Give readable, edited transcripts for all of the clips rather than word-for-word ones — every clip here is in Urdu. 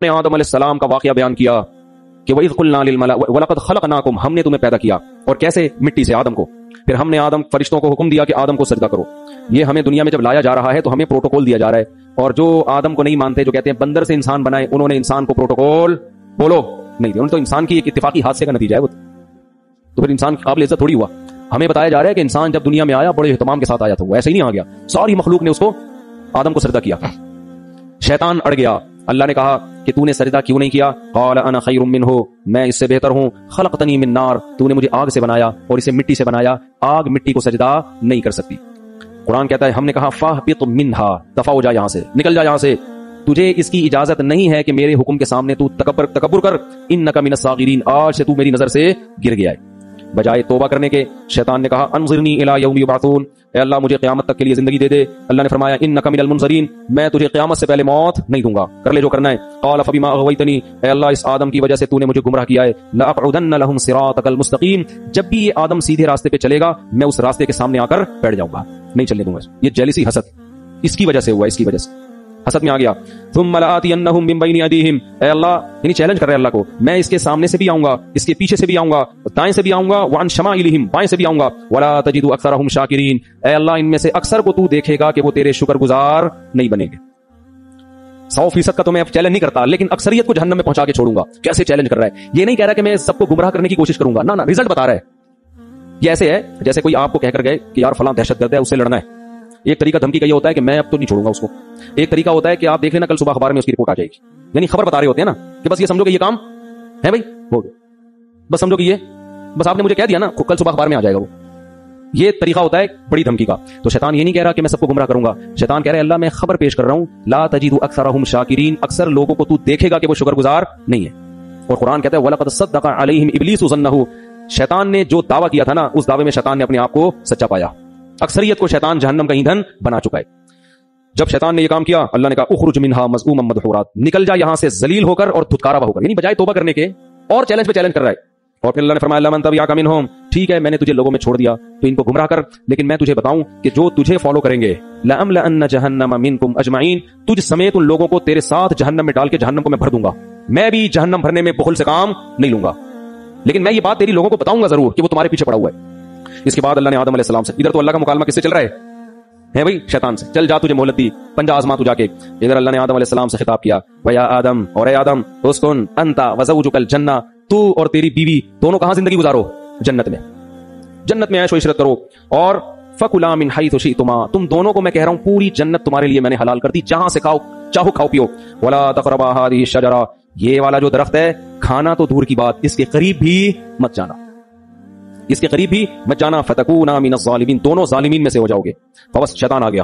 نے آدم علیہ السلام کا واقعہ بیان کیا کہ وَإِذْ قُلْنَا لِلْمَلَائِكَةِ وَلَقَدْ خَلَقْنَاكُمْ، ہم نے تمہیں پیدا کیا، اور کیسے؟ مٹی سے، آدم کو. پھر ہم نے فرشتوں کو حکم دیا کہ آدم کو سجدہ کرو. یہ ہمیں دنیا میں جب لایا جا رہا ہے تو ہمیں پروٹوکول دیا جا رہا ہے، اور جو آدم کو نہیں مانتے، جو کہتے ہیں بندر سے انسان بنائے، انہوں نے انسان کو پروٹوکول بولو نہیں دیا. انہوں نے تو انسان کی ایک اتفاقی حادثے کا نتیجہ ہے وہ، تو پھر انسان قابل عزت تھوڑی ہوا. ہمیں بتایا جا رہا ہے کہ انسان جب دنیا میں آیا بڑے اہتمام کے ساتھ آیا تھا، وہ ایسے ہی نہیں آ گیا. ساری مخلوق نے اس کو، آدم کو سجدہ کیا. شیطان اڑ گیا. اللہ نے کہا کہ تو نے سجدہ کیوں نہیں کیا؟ قال انا خیر منہ، میں اس سے بہتر ہوں. خلقتنی من نار، تو نے مجھے آگ سے بنایا اور اسے مٹی سے بنایا. آگ مٹی کو سجدہ نہیں کر سکتی. قرآن کہتا ہے، ہم نے کہا فاہبط منہا، دفع ہو جا یہاں سے، نکل جا یہاں سے، تجھے اس کی اجازت نہیں ہے کہ میرے حکم کے سامنے تو تکبر کر. انک من الصاغرین، آج سے تو میری نظر سے گر گیا ہے. بجائے توبہ کرنے کے شیطان نے کہا انظرنی الی یوم یبعثون، اے اللہ مجھے قیامت تک کے لیے زندگی دے دے. اللہ نے فرمایا انک من المنظرین، میں تجھے قیامت سے پہلے موت نہیں دوں گا، کر لے جو کرنا ہے. قال فبما اغویتنی، اے اللہ اس آدم کی وجہ سے تو نے مجھے گمراہ کیا ہے. لاقعدن لهم صراطک المستقیم، جب بھی یہ آدم سیدھے راستے پہ چلے گا میں اس راستے کے سامنے آ کر بیٹھ جاؤں گا، نہیں چلنے دوں گا. یہ جیلسی، حسد، اس کی وجہ سے ہوا، اس کی وجہ سے حسد میں آ گیا. ثم لآتینہم من بین ایدیہم، اے اللہ، یعنی چیلنج کر رہے اللہ کو، میں اس کے سامنے سے بھی آؤں گا، اس کے پیچھے سے بھی آؤں گا، دائیں سے بھی آؤں گا، وعن شمائلہم، بائیں سے بھی آؤں گا. ولا تجد اکثرہم شاکرین، اے اللہ ان میں سے اکثر کو تو دیکھے گا کہ وہ تیرے شکر گزار نہیں بنیں گے. 100% کا تو میں چیلنج نہیں کرتا، لیکن اکثریت کو جہنم میں پہنچا کے چھوڑوں گا. کیسے چیلنج کر رہا ہے؟ یہ نہیں کہہ رہا کہ میں سب کو گمراہ کرنے کی کوشش کروں گا، نہ رزلٹ بتا رہا ہے. یہ ایسے ہے جیسے کوئی آپ کو کہہ کر گئے کہ یار فلاں دہشت گرد ہے، اس سے لڑنا ہے. ایک طریقہ دھمکی کا یہ ہوتا ہے کہ میں اب تو نہیں چھوڑوں گا اس کو. ایک طریقہ ہوتا ہے کہ آپ دیکھ لینا کل صبح اخبار میں اس کی رپورٹ آ جائے گی، یعنی خبر بتا رہے ہوتے ہیں نا کہ بس یہ سمجھو کہ یہ کام ہے بھائی، ہو گیا، بس سمجھو کہ یہ بس آپ نے مجھے کہہ دیا نا، کل صبح اخبار میں آ جائے گا وہ. یہ طریقہ ہوتا ہے بڑی دھمکی کا. تو شیطان یہ نہیں کہہ رہا کہ میں سب کو گمراہ کروں گا، شیطان کہہ رہا ہے اللہ میں خبر پیش کر رہا ہوں، لا تجد اکثرہم شاکرین، اکثر لوگوں کو تو دیکھے گا کہ وہ شکر گزار نہیں ہے. اور قرآن کہتا ہے وَلَقَدْ صَدَّقَ عَلَيْهِمْ إِبْلِيسُ ظَنَّهُ، شیطان نے جو دعویٰ کیا تھا نا، اس دعوے میں شیطان نے اپنے آپ کو سچا پایا. اکثریت کو شیطان جہنم کا ایندھن بنا چکا ہے. جب شیطان نے یہ کام کیا، اللہ نے کہا اخرج منہا مذءوما مدحورا، نکل جا یہاں سے ذلیل ہو کر اور دھتکارا ہوا ہو کر، یعنی بجائے توبہ کرنے کے اور چیلنج پہ چیلنج کر رہا ہے. اور پھر اللہ نے فرمایا لمن تبعک منہم، ٹھیک ہے میں نے تجھے لوگوں میں چھوڑ دیا تو ان کو گمراہ کر، لیکن میں تجھے بتاؤں کہ جو تجھے فالو کریں گے لأملأن جہنم منکم اجمعین، تجھ سمیت ان لوگوں کو تیرے ساتھ جہنم میں ڈال کے جہنم کو میں بھر دوں گا. میں بھی جہنم بھرنے میں بخل سے کام نہیں لوں گا، لیکن میں یہ بات تیری لوگوں کو بتاؤں گا ضرور کہ وہ تمہارے پیچھے پڑا ہوا ہے. اس کے بعد اللہ نے آدم علیہ السلام سے، ادھر تو اللہ کا مکالمہ کس سے چل رہا ہے بھائی؟ شیطان سے. چل جا تجھے مہلت دی، پنجا آزما تو جا کے. ادھر اللہ نے آدم علیہ السلام سے خطاب کیا، ویا آدم، اور اے آدم، اسکن انت وزوجک الجنہ، تو اور تیری بیوی دونوں کہاں زندگی گزارو؟ جنت میں. جنت میں عیش و عشرت کرو. اور فکلا من حیث شئتما، تم دونوں کو میں کہہ رہا ہوں پوری جنت تمہارے لیے میں نے حلال کر دی، جہاں سے کھاؤ، چاہو کھاؤ پیو. ولا تقربا هذه الشجرہ، یہ والا جو درخت ہے کھانا تو دور کی بات، اس کے قریب بھی مت جانا، اس کے قریب بھی مت جانا. فتکونا من الظالمین، دونوں ظالمین میں سے ہو جاؤ گے. بس شیطان آ گیا.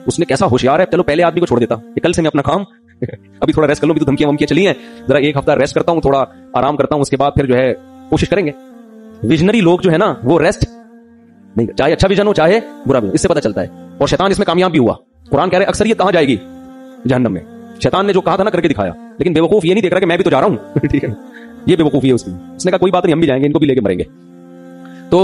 اس نے کیسا ہوشیار ہے، چلو پہلے آدمی کو چھوڑ دیتا کہ کل سے میں اپنا کام ابھی تھوڑا ریسٹ کر لوں، ابھی تو دھمکیاں ومکیاں چلی ہیں، ذرا ایک ہفتہ ریسٹ کرتا ہوں، تھوڑا آرام کرتا ہوں، اس کے بعد پھر جو ہے کوشش کریں گے. ویژنری لوگ جو ہے نا وہ ریسٹ نہیں، چاہے اچھا ویژن ہو چاہے برا بھی، اس سے پتہ چلتا ہے. اور شیطان اس میں کامیاب بھی ہوا. قرآن کہہ رہے اکثریت کہاں جائے گی؟ جہنم میں. شیطان نے جو کہا تھا نا کر کے دکھایا، لیکن بیوقوف یہ نہیں دیکھ رہا کہ میں بھی تو جا رہا ہوں. ٹھیک ہے، یہ بیوقوفی ہے اس کی. اس نے کہا کوئی بات نہیں، ہم بھی جائیں گے، ان کو بھی لے کے مریں گے. تو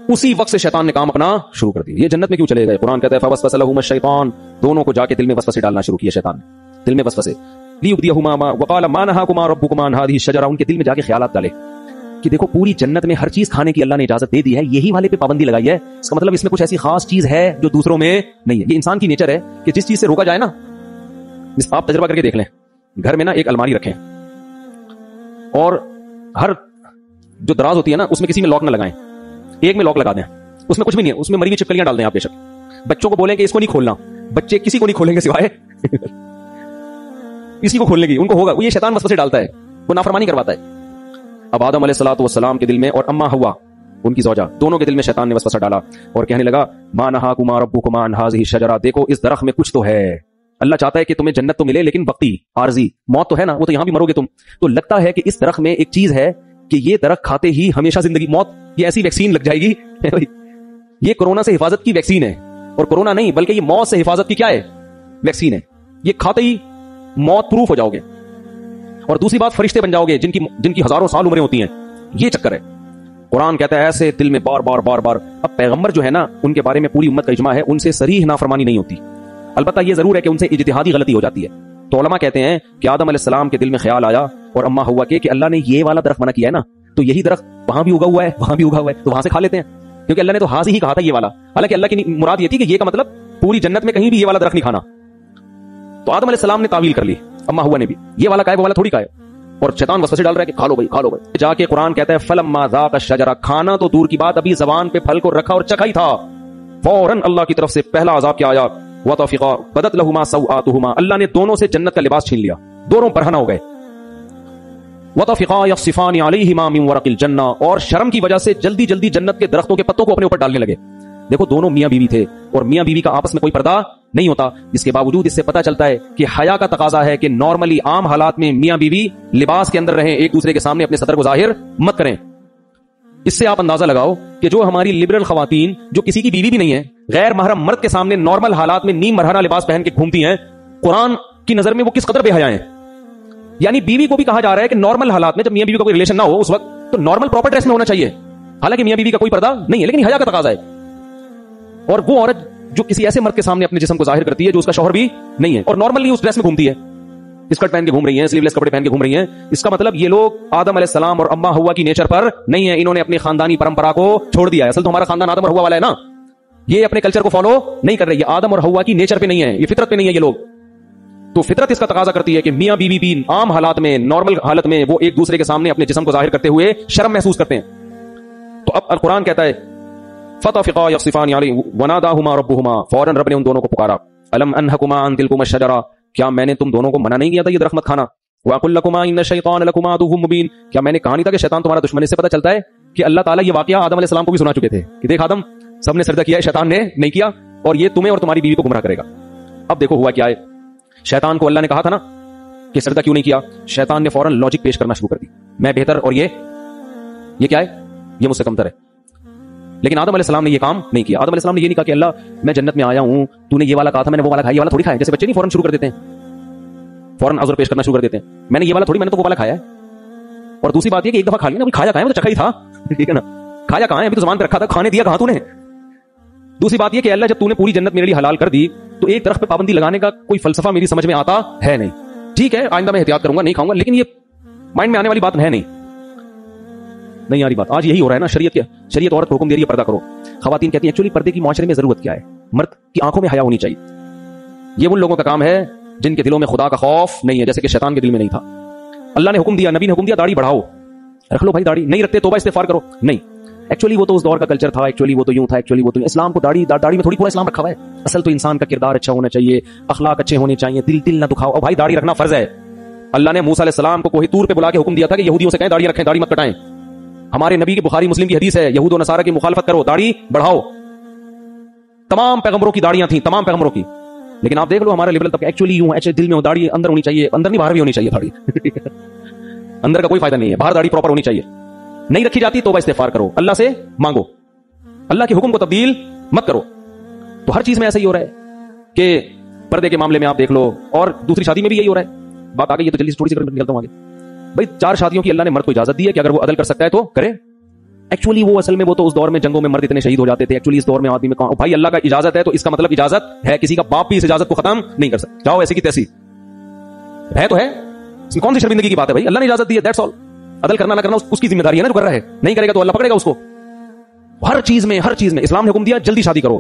اسی وقت سے شیطان نے کام اپنا شروع کر دیا. یہ جنت میں کیوں چلے گئے؟ قرآن کہتا ہے فوسوس لہما الشیطان، دونوں کو جا کے دل میں وسوسے ڈالنا شروع کیا شیطان نے، دل میں وسوسے. لیبدیہما ما وقال ما نهاکما ربکما عن هذه الشجرہ، ان کے دل میں جا کے خیالات ڈالے کہ دیکھو پوری جنت میں ہر چیز کھانے کی اللہ نے اجازت دے دی ہے، یہی والے پہ پابندی لگائی ہے، اس کا مطلب اس میں کچھ ایسی خاص چیز ہے جو دوسروں میں نہیں ہے. یہ انسان کی نیچر ہے کہ جس چیز سے روکا جائے نا، آپ تجربہ کر کے دیکھ لیں، گھر میں نا ایک الماری رکھیں اور ہر جو دراز ہوتی ہے نا اس میں کسی میں لاک نہ لگائیں، ایک میں لاک لگا دیں، اس میں کچھ بھی نہیں ہے، اس میں مری ہوئی چپکلیاں ڈال دیں. آپ بے شک بچوں کو بولیں کہ اس کو نہیں کھولنا، بچے کسی کو نہیں کھولیں گے سوائے اسی کو کھولنے کی، ان کو ہوگا. وہ یہ شیطان وسوسے ڈالتا ہے، وہ نافرمانی کرواتا ہے. اب آدم علیہ الصلوۃ والسلام کے دل میں اور اما ہوا ان کی زوجہ، دونوں کے دل میں شیطان نے وسوسہ ڈالا اور کہنے لگا ما نہاکما ربکما عن هذه الشجرہ، دیکھو اس درخت میں کچھ تو ہے. اللہ چاہتا ہے کہ تمہیں جنت تو ملے لیکن وقتی، عارضی موت تو ہے نا، وہ تو یہاں بھی مرو گے تم. تو لگتا ہے کہ اس درخت میں ایک چیز ہے کہ یہ درخت کھاتے ہی ہمیشہ زندگی، موت، یہ ایسی ویکسین لگ جائے گی. یہ کورونا سے حفاظت کی ویکسین ہے، اور کورونا نہیں بلکہ یہ موت سے حفاظت کی کیا ہے؟ ویکسین ہے. یہ کھاتے ہی موت پروف ہو جاؤ گے. اور دوسری بات فرشتے بن جاؤ گے جن کی ہزاروں سال عمریں ہوتی ہیں. یہ چکر ہے. قرآن کہتا ہے ایسے دل میں بار بار بار بار. اب پیغمبر جو ہے نا ان کے بارے میں پوری امت کا اجماع ہے، ان سے صریح نافرمانی نہیں ہوتی. البتہ یہ ضرور ہے کہ ان سے اجتہادی غلطی ہو جاتی ہے. تو علماء کہتے ہیں کہ آدم علیہ السلام کے دل میں خیال آیا اور اما ہوا کہ اللہ نے یہ والا درخت منع کیا ہے نا، تو یہی درخت وہاں بھی اگا ہوا ہے، وہاں بھی اگا ہوا ہے، تو وہاں سے کھا لیتے ہیں، کیونکہ اللہ نے تو ہاں سے ہی کہا تھا یہ والا. حالانکہ اللہ کی مراد یہ تھی کہ یہ کا مطلب پوری جنت میں کہیں بھی یہ والا درخت نہیں کھانا. تو آدم علیہ السلام نے تعویل کر لی، اما ہوا نے بھی، یہ والا کا ہے وہ والا تھوڑی کا ہے، اور شیطان وسوسے ڈال رہا ہے کہ کھا لو بھائی کھا لو بھائی. جا کے قرآن کہتا ہے فلما ذاق الشجرہ، کھانا تو دور کی بات، ابھی زبان پہ پھل کو رکھا اور چکھا ہی تھا، فوراً اللہ کی طرف سے پہلا عذاب کیا آیا، وطفقا بدت لہما سوآتہما، اللہ نے دونوں سے جنت کا لباس چھین لیا، دونوں برہنہ ہو گئے. وطفقا یخصفان علیہما من ورق الجنہ، اور شرم کی وجہ سے جلدی جلدی جنت کے درختوں کے پتوں کو اپنے اوپر ڈالنے لگے. دیکھو دونوں میاں بیوی تھے اور میاں بیوی کا آپس میں کوئی پردہ نہیں ہوتا، جس کے باوجود اس سے پتہ چلتا ہے کہ حیا کا تقاضا ہے کہ نارملی عام حالات میں میاں بیوی لباس کے اندر رہیں، ایک دوسرے کے سامنے اپنے صدر کو ظاہر مت کریں. اس سے آپ اندازہ لگاؤ کہ جو ہماری لبرل خواتین جو کسی کی بیوی بھی نہیں ہے، غیر محرم مرد کے سامنے نارمل حالات میں نیم مرہنہ لباس پہن کے گھومتی ہیں، قرآن کی نظر میں وہ کس قدر بے حیا ہیں. یعنی بیوی کو بھی کہا جا رہا ہے کہ نارمل حالات میں جب میاں بیوی کا کوئی ریلیشن نہ ہو اس وقت تو نارمل پراپر ڈریس میں ہونا چاہیے، حالانکہ میاں بیوی کا کوئی پردہ نہیں ہے، لیکن حیا کا تقاضا ہے. اور وہ عورت جو کسی ایسے مرد کے سامنے اپنے جسم کو ظاہر کرتی ہے جو اس کا شوہر بھی نہیں ہے اور نارملی اس ڈریس میں گھومتی ہے، اسکرٹ پہن کے گھوم رہی ہیں، سلیو لیس کپڑے پہن کے گھوم رہی ہیں، اس کا مطلب یہ لوگ آدم علیہ السلام اور اما ہوا کی نیچر پر نہیں ہے، انہوں نے اپنی خاندانی پرمپرا کو چھوڑ دیا ہے. اصل تو ہمارا خاندان آدم اور ہوا والا ہے نا، یہ اپنے کلچر کو فالو نہیں کر رہے، یہ آدم اور ہوا کی نیچر پہ نہیں ہے، یہ فطرت پہ نہیں ہے یہ لوگ. تو فطرت اس کا تقاضا کرتی ہے کہ میاں بیوی بھی عام حالات میں نارمل حالت میں وہ ایک دوسرے کے سامنے اپنے جسم کو ظاہر کرتے ہوئے شرم محسوس کرتے ہیں. تو اب القرآن کہتا ہے فطفقا یخصفان علیہ وناداہما ربہما، فوراً رب نے ان دونوں کو پکارا، الم انہکما عن تلکما الشجرہ، کیا میں نے تم دونوں کو منع نہیں کیا تھا یہ درخت مت کھانا، واقل لکما ان الشیطان لکما عدو مبین، کیا میں نے کہا نہیں تھا کہ شیطان تمہارا دشمن. اس سے پتہ چلتا ہے کہ اللہ تعالیٰ یہ واقعہ آدم علیہ السلام کو بھی سنا چکے تھے کہ دیکھ آدم سب نے سجدہ کیا ہے، شیطان نے نہیں کیا، اور یہ تمہیں اور تمہاری بیوی کو گمراہ کرے گا. اب دیکھو ہوا کیا ہے، شیطان کو اللہ نے کہا تھا نا کہ سجدہ کیوں نہیں کیا، شیطان نے فوراً لاجک پیش کرنا شروع کر دی، میں بہتر اور یہ کیا ہے، یہ مجھ سے کمتر ہے. لیکن آدم علیہ السلام نے یہ کام نہیں کیا. آدم علیہ السلام نے یہ نہیں کہا کہ اللہ میں جنت میں آیا ہوں، تو نے یہ والا کہا تھا میں نے وہ والا کھایا، یہ والا تھوڑی کھایا. جیسے بچے نہیں فوراً شروع کر دیتے ہیں، فوراً عذر پیش کرنا شروع کر دیتے ہیں، میں نے یہ والا تھوڑی، میں نے تو وہ والا کھایا ہے. اور دوسری بات یہ کہ ایک دفعہ کھا لیا نا، کھایا کہاں ہے، وہ تو چکھا ہی تھا، ٹھیک ہے نا، کھایا کہاں ہے، ابھی تو زبان پہ رکھا تھا، کھانے دیا کہاں تو نے. دوسری بات یہ کہ اللہ جب تو نے پوری جنت میرے لیے حلال کر دی تو ایک درخت پہ پابندی لگانے کا کوئی فلسفہ میری سمجھ میں آتا ہے نہیں. ٹھیک ہے آئندہ میں احتیاط کروں گا، نہیں کھاؤں گا، لیکن یہ مائنڈ میں آنے والی بات ہے نہیں آ رہی بات. آج یہی ہو رہا ہے نا، شریعت عورت کو حکم دے رہی ہے پردہ کرو. خواتین کہتی ہیں ایکچولی پردے کی معاشرے میں ضرورت کیا ہے، مرد کی آنکھوں میں حیا ہونی چاہیے. یہ ان لوگوں کا کام ہے جن کے دلوں میں خدا کا خوف نہیں ہے، جیسے کہ شیطان کے دل میں نہیں تھا. اللہ نے حکم دیا، نبی نے حکم دیا داڑھی بڑھاؤ، رکھ لو بھائی داڑھی، نہیں رکھتے توبہ استغفار کرو. نہیں، ایکچولی وہ تو اس دور کا کلچر تھا، ایکچولی وہ تو یوں تھا، ایکچولی وہ تو اسلام کو داڑھی میں تھوڑی پورا اسلام رکھا ہوا ہے. اصل تو انسان کا کردار اچھا ہونا چاہیے، اخلاق اچھے ہونے چاہیے، دل نہ دکھاؤ. اور بھائی داڑھی رکھنا فرض ہے. اللہ نے موسیٰ علیہ السلام کو کوہ طور پہ بلا کے حکم دیا تھا کہ یہودیوں سے کہیں داڑھی رکھیں، داڑھی مت کٹائیں. ہمارے نبی کی بخاری مسلم کی حدیث ہے، یہود و نصارہ کی مخالفت کرو، داڑھی بڑھاؤ. تمام پیغمبروں کی داڑیاں تھیں، تمام پیغمبروں کی. لیکن آپ دیکھ لو ہمارا لیبل تک ایکچولی یوں ہے، دل میں داڑھی اندر ہونی چاہیے، اندر نہیں باہر بھی ہونی چاہیے داڑھی. اندر کا کوئی فائدہ نہیں ہے، باہر داڑھی پراپر ہونی چاہیے. نہیں رکھی جاتی توبہ استغفار کرو، اللہ سے مانگو، اللہ کے حکم کو تبدیل مت کرو. تو ہر چیز میں ایسا ہی ہو رہا ہے کہ پردے کے معاملے میں آپ دیکھ لو، اور دوسری شادی میں بھی یہی ہو رہا ہے. بات آگئی، یہ تو جلدی تھوڑی سی نکلتا ہوں آگے. بھائی 4 شادیوں کی اللہ نے مرد کو اجازت دی ہے کہ اگر وہ عدل کر سکتا ہے تو کرے. ایکچولی وہ اصل میں وہ تو اس دور میں جنگوں میں مرد اتنے شہید ہو جاتے تھے، ایکچولی اس دور میں آدمی میں کہاں بھائی اللہ کا اجازت ہے تو اس کا مطلب اجازت ہے، کسی کا باپ بھی اس اجازت کو ختم نہیں کر سکتا. جاؤ ایسی کی تیسی ہے تو ہے، اس میں کون سی شرمندگی کی بات ہے بھائی، اللہ نے اجازت دی ہے، دیٹس آل. عدل کرنا نہ کرنا اس کی ذمہ داری ہے نا، جو کر رہا ہے، نہیں کرے گا تو اللہ پکڑے گا اس کو. ہر چیز میں اسلام نے حکم دیا جلدی شادی کرو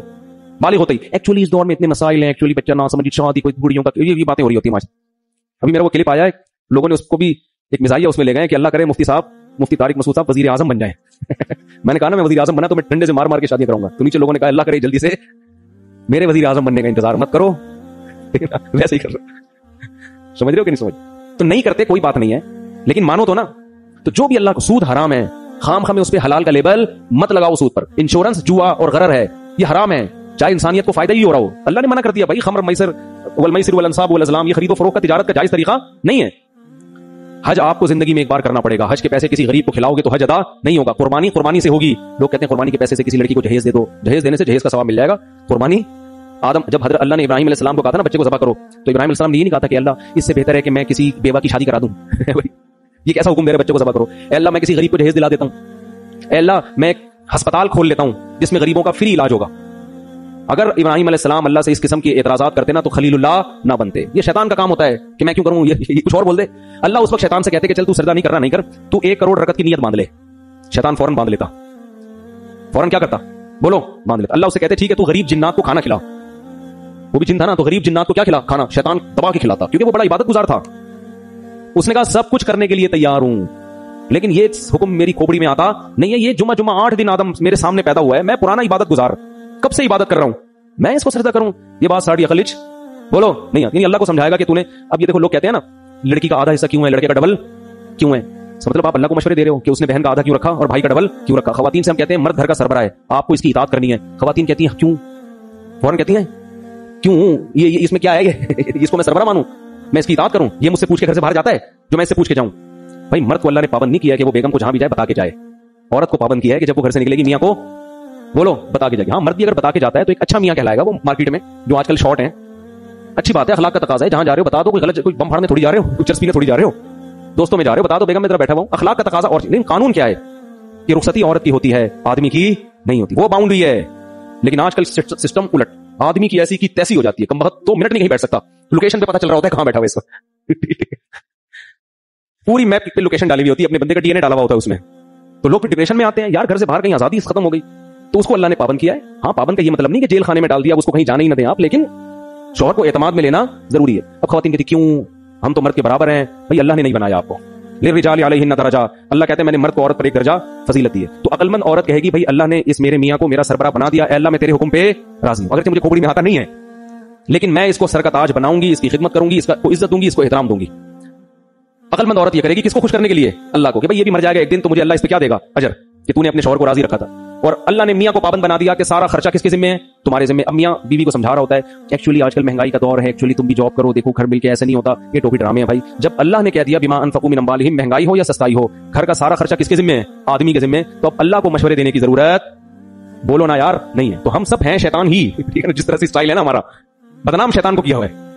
بالغ ہوتے ہی. ایکچولی اس دور میں اتنے مسائل ہیں، ایکچولی بچہ نہ سمجھی شادی، کوئی بڑیوں کا یہ باتیں ہو رہی ہوتی ہیں. ابھی میرا وہ کلپ آیا ہے، لوگوں نے اس کو بھی ایک مزاحیہ اس میں لے گئے کہ اللہ کرے مفتی طارق مسعود صاحب وزیر اعظم بن جائیں. میں نے کہا نا میں وزیر اعظم بنا تو میں ڈنڈے سے مار کے شادی کراؤں گا. تو نیچے لوگوں نے کہا اللہ کرے جلدی سے میرے وزیر اعظم بننے کا انتظار مت کرو. ویسے ہی کر رہا، سمجھ رہے ہو کہ نہیں سمجھ؟ تو نہیں کرتے کوئی بات نہیں ہے، لیکن مانو تو نا. تو جو بھی اللہ کو سود حرام ہے، خام خامے اس پہ حلال کا لیبل مت لگاؤ. سود پر انشورنس جوا اور غرر ہے، یہ حرام ہے، چاہے انسانیت کو فائدہ ہی ہو رہا ہو. اللہ نے منع کر دیا بھائی، خمر میسر والمیسر والانصاب والازلام یہ خرید و فروخت کا تجارت کا جائز طریقہ نہیں ہے. حج آپ کو زندگی میں ایک بار کرنا پڑے گا. حج کے پیسے کسی غریب کو کھلاؤ گے تو حج ادا نہیں ہوگا. قربانی سے ہوگی. لوگ کہتے ہیں قربانی کے پیسے سے کسی لڑکی کو جہیز دے دو، جہیز دینے سے جہیز کا ثواب مل جائے گا. قربانی جب حضرت اللہ نے ابراہیم علیہ السلام کو کہا تھا نا بچے کو ذبح کرو، تو ابراہیم علیہ السلام نے یہ نہیں کہا تھا کہ اللہ اس سے بہتر ہے کہ میں کسی بیوہ کی شادی کرا دوں. یہ کیسا حکم دے رہے بچے کو ذبح کرو؟ اے اللہ میں کسی غریب کو جہیز دلا دیتا ہوں. اے اللہ میں ایک ہسپتال کھول لیتا ہوں جس میں غریبوں کا فری علاج ہوگا. اگر ابراہیم علیہ السلام اللہ سے اس قسم کے اعتراضات کرتے نا تو خلیل اللہ نہ بنتے. یہ شیطان کا کام ہوتا ہے کہ میں کیوں کروں, یہ کچھ اور بول دے. اللہ اس وقت شیطان سے کہتے کہ چل تو سجدہ نہیں کرنا نہیں کر, تو 1 کروڑ رکعت کی نیت باندھ لے. شیطان فوراً باندھ لیتا, فوراً کیا کرتا, بولو باندھ لیتا. اللہ اسے کہتے ٹھیک ہے تو غریب جنات کو کھانا کھلا. وہ بھی جن تھا نا, تو غریب جنات کو کیا کھلا, کھانا. شیطان دبا کے کھلاتا کیونکہ وہ بڑا عبادت گزار تھا. اس نے کہا سب کچھ کرنے کے لیے تیار ہوں, لیکن یہ حکم میری کھوپڑی میں آتا نہیں ہے. یہ جمعہ 8 دن آدم میرے سامنے پیدا ہوا ہے, میں پرانا عبادت گزار, کب سے عبادت کر رہا ہوں, میں اس کو سجدہ کروں. یہ بات ساڑھی خلچ بولو نہیں آتی. اللہ کو سمجھائے گا کہ تو نے, اب یہ دیکھو لوگ کہتے ہیں نا لڑکی کا آدھا حصہ کیوں ہے, لڑکے کا ڈبل کیوں ہے. مطلب آپ اللہ کو مشورے دے رہے ہو کہ اس نے بہن کا آدھا کیوں رکھا اور بھائی کا ڈبل کیوں رکھا. خواتین سے ہم کہتے ہیں مرد گھر کا سربراہ ہے, آپ کو اس کی اطاعت کرنی ہے. خواتین کہتی ہیں کیوں, فوراً کہتی ہیں کیوں, یہ اس میں کیا ہے, اس کو میں سربراہ مانوں, میں اس کی اطاعت کروں, یہ مجھ سے پوچھ کے گھر سے باہر جاتا ہے جو میں اس سے پوچھ کے جاؤں. بھائی مرد کو اللہ نے پابند نہیں کیا کہ وہ بیگم کو جہاں بھی جائے بتا کے جائے. عورت کو پابند کیا ہے کہ جب وہ گھر سے نکلے گی میاں کو بولو بتا کے جائے گی. ہاں مرد بھی اگر بتا کے جاتا ہے تو ایک اچھا میاں کہلائے گا. وہ مارکیٹ میں جو آج کل شارٹ ہیں, اچھی بات ہے, اخلاق کا تقاضا ہے, جہاں جا رہے ہو بتا دو. کوئی غلط, کوئی بم پھاڑنے تھوڑی جا رہے ہو, کوئی چرس پینے تھوڑی جا رہے ہو, دوستوں میں جا رہے ہو, بتا دو بیگم میں ذرا بیٹھا ہوا ہوں. اخلاق کا تقاضا. اور لیکن قانون کیا ہے کہ رخصتی عورت کی ہوتی ہے, آدمی کی نہیں ہوتی. وہ باؤنڈری ہے. لیکن آج کل سسٹم الٹ, آدمی کی ایسی کی تیسی ہو جاتی ہے, کم بہت 2 منٹ نہیں بیٹھ سکتا. لوکیشن پہ پتا چل رہا ہوتا ہے کہاں بیٹھا ہوا اس وقت. پوری میپ پہ لوکیشن ڈالی ہوئی ہوتی ہے, اپنے بندے کا ڈی این اے ڈالا ہوا ہوتا ہے اس میں. تو لوگ ڈپریشن میں آتے ہیں, یار گھر سے باہر کہیں آزادی ختم ہو گئی. تو اس کو اللہ نے پابند کیا ہے. ہاں پابند کا یہ مطلب نہیں کہ جیل خانے میں ڈال دیا, اس کو کہیں جانے ہی نہ دیں آپ, لیکن شوہر کو اعتماد میں لینا ضروری ہے. اب خواتین کہتی کیوں, ہم تو مرد کے برابر ہیں. بھائی اللہ نے نہیں بنایا آپ کو, للرجال علیہن درجہ, اللہ کہتے ہیں میں نے مرد کو عورت پر ایک درجہ فضیلت دی ہے. تو عقل مند عورت کہے گی بھائی اللہ نے اس میرے میاں کو میرا سربراہ بنا دیا, اے اللہ میں تیرے حکم پہ راضی ہوں. اگرچہ مجھے کھوپڑی میں آتا نہیں ہے, لیکن میں اس کو سر کا تاج بناؤں گی, اس کی خدمت کروں گی, اس کو عزت دوں گی, اس کو احترام دوں گی. عقل مند عورت یہ کرے گی کس کو خوش کرنے کے لیے, اللہ کو, کہ بھائی یہ بھی مر جائے گا ایک دن تو مجھے اللہ اس پہ کیا دے گا, اجر, کہ تو نے اپنے شوہر کو راضی رکھا تھا. اور اللہ نے میاں کو پابند بنا دیا کہ سارا خرچہ کس کے ذمہ ہے, تمہارے ذمہ. اب میاں بیوی کو سمجھا رہا ہوتا ہے ایکچولی آج کل مہنگائی کا دور ہے, ایکچولی تم بھی جاب کرو, دیکھو گھر مل کے ایسے نہیں ہوتا, یہ ٹوپی ڈرامے ہیں. بھائی جب اللہ نے کہہ دیا بما انفقوا من اموالہم, مہنگائی ہو یا سستائی ہو, گھر کا سارا خرچہ کس کے ذمہ ہے, آدمی کے ذمہ, تو اب اللہ کو مشورے دینے کی ضرورت بولو نا یار نہیں ہے. تو ہم سب ہیں شیطان ہی, ٹھیک ہے, جس طرح سے اسٹائل ہے نا ہمارا, بدنام شیطان کو کیا ہوا ہے.